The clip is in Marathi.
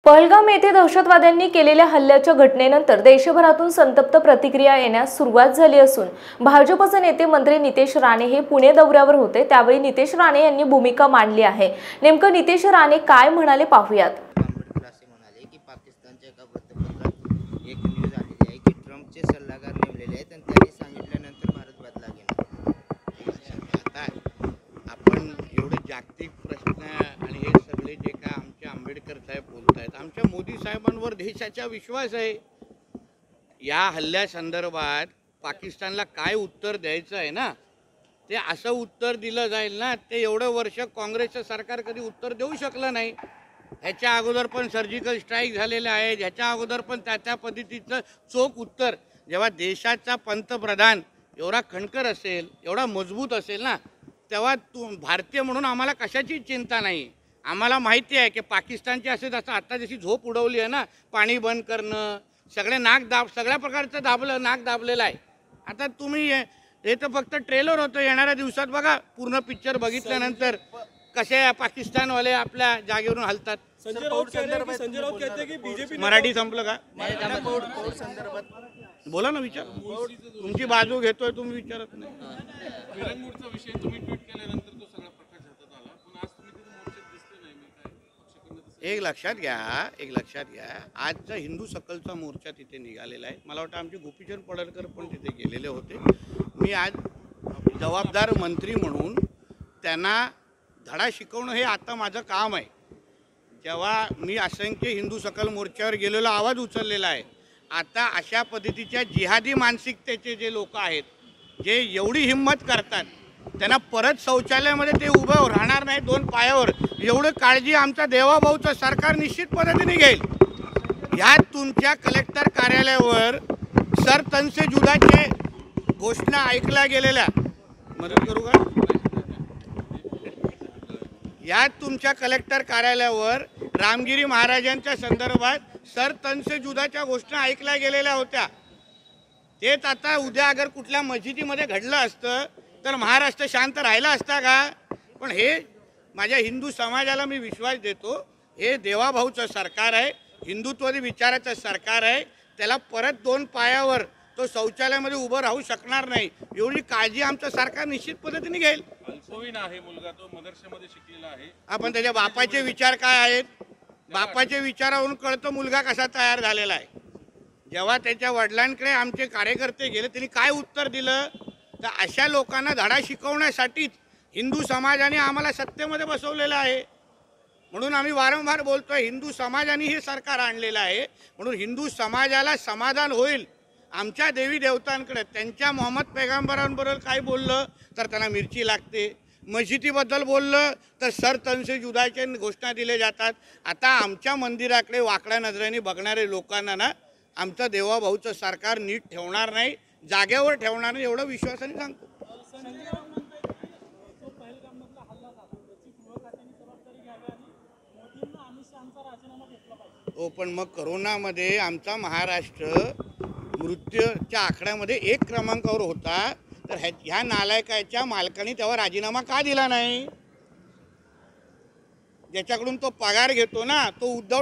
पहलगाम येथे दहशतवाद्यांनी केलेल्या हल्ल्याच्या घटनेनंतर देशभरातून संतप्त प्रतिक्रिया येण्यास सुरुवात झाली असून भाजपचे नेते मंत्री नितेश राणे हे पुणे दौऱ्यावर होते। त्यावेळी नितेश राणे यांनी भूमिका मांडली आहे। नेमकं नितेश राणे काय म्हणाले पाहूयात। म्हणाले की पाकिस्तानच्या एका वृत्तपत्रात एक न्यूज आलेली आहे की ट्रम्पचे सल्लागार नेमलेले आहेत आणि त्यांनी सांगितल्यानंतर भारत बदला घेणार। आता आपण एवढे जागतिक प्रश्न आणि हे सगळे जे काय आमचे आंबेडकर साहेब बोलतायत, आमच्या मोदी साहेबांवर देशाचा विश्वास आहे। या हल्ल्यासंदर्भात पाकिस्तानला काय उत्तर द्यायचं आहे ना, ते असं उत्तर दिलं जाईल ना, ते एवढं वर्ष काँग्रेसचं सरकार कधी उत्तर देऊ शकलं नाही। ह्याच्या अगोदर पण सर्जिकल स्ट्राईक झालेले आहे, ह्याच्या अगोदर पण त्या पद्धतीचं चोख उत्तर। जेव्हा देशाचा पंतप्रधान एवढा खणकर असेल, एवढा मजबूत असेल ना, तेव्हा भारतीय म्हणून आम्हाला कशाची चिंता नाही। आम्हाला माहिती आहे की पाकिस्तानची असे जसं आता जशी झोप उडवली आहे ना, पाणी बंद करणं, सगळे सगळ्या प्रकारचं नाक दाबलेलं आहे। आता तुम्ही हे तर फक्त ट्रेलर होतं, येणाऱ्या दिवसात बघा पूर्ण पिक्चर बघितल्यानंतर कसे पाकिस्तानवाले आपल्या जागेवरून हलतात। संजय राऊत कहते की बीजेपी मराठी संपलं का? बोला ना, विचार। तुमची बाजू घेतोय, तुम्ही विचारत नाही। विरंगुळचा विषय तुम्ही ट्विट केल्यानंतर तो सगळा प्रकाश हातात आला, पण आज तुम्ही तिथे मोर्चात दिसले नाही। मी काय पक्षाकडे एक लक्षात घ्या, आजचा हिंदू सकलचा मोर्चा तिथे निघालेला आहे। मला वाटतं आमचे गोपीचंद पडळकर पण तिथे गेलेले होते। मी आज जबाबदार मंत्री म्हणून त्यांना धडा शिकवणं हे आता माझं काम आहे। जेव्हा मी असंख्य हिंदू सकल मोर्चावर गेलेलो, आवाज उचललेला आहे। आता अशा पद्धतीच्या जिहादी मानसिकतेचे जे लोक आहेत, जे एवढी हिंमत करतात, त्यांना परत शौचालयामध्ये ते उभं राहणार नाही दोन पायावर, एवढं काळजी आमचा देवाभाऊचं सरकार निश्चित पद्धतीने घेईल। ह्यात तुमच्या कलेक्टर कार्यालयावर सर तन से जुदाचे घोषणा ऐकल्या गेलेल्या, मदत करू का? यात तुमच्या कलेक्टर कार्यालयावर रामगिरी महाराजांच्या संदर्भात सर तन से जुदाच्या घोषणा ऐकल्या गेलेल्या होत्या। तेच आता उद्या अगर कुठल्या मस्जिदीमध्ये घडलं असतं तर महाराष्ट्र शांत राहिला असता का? पण हे माझ्या हिंदू समाजाला मी विश्वास देतो, हे देवाभाऊचं सरकार आहे, हिंदुत्वादी विचाराचं सरकार आहे। त्याला परत दोन पायावर तो शौचालयामध्ये उभं राहू शकणार नाही, एवढी काळजी आमचं सरकार निश्चित पद्धतीने घेईल। अल्पवयीन आहे मुलगा, तो मदरशामध्ये शिकलेला आहे। आपण त्याच्या बापाचे विचार काय आहेत, बापाच्या विचारावरून कळतं मुलगा कसा तयार झालेला आहे। जेव्हा त्याच्या वडिलांकडे आमचे कार्यकर्ते गेले, त्यांनी काय उत्तर दिलं, तर अशा लोकांना धडा शिकवण्यासाठीच हिंदू समाजाने आम्हाला सत्तेमध्ये बसवलेलं आहे। म्हणून आम्ही वारंवार बोलतोय, हिंदू समाजाने हे सरकार आणलेलं आहे, म्हणून हिंदू समाजाला समाधान होईल। आमच्या देवी देवतांकडे त्यांच्या मोहम्मद पैगंबरांबरोबर काय बोललं तर त्यांना मिरची लागते, मस्जिदीबद्दल बोललं तर सर तन से जुदाचे घोषणा दिले जातात। आता आमच्या मंदिराकडे वाकड्या नजरेने बघणारे लोकांना ना, आमचं देवाभाऊचं सरकार नीट ठेवणार नाही, जागेवर ठेवणार नाही, एवढं विश्वासाने सांगतो। हो, पण मग करोनामध्ये आमचा महाराष्ट्र मृत्यूच्या आकड्यामध्ये 1 क्रमांकावर होता, तर ह्या नालायकाच्या मालकाने तेव्हा राजीनामा का दिला नाही? ज्याच्याकडून तो पगार घेतो ना, तो उद्धव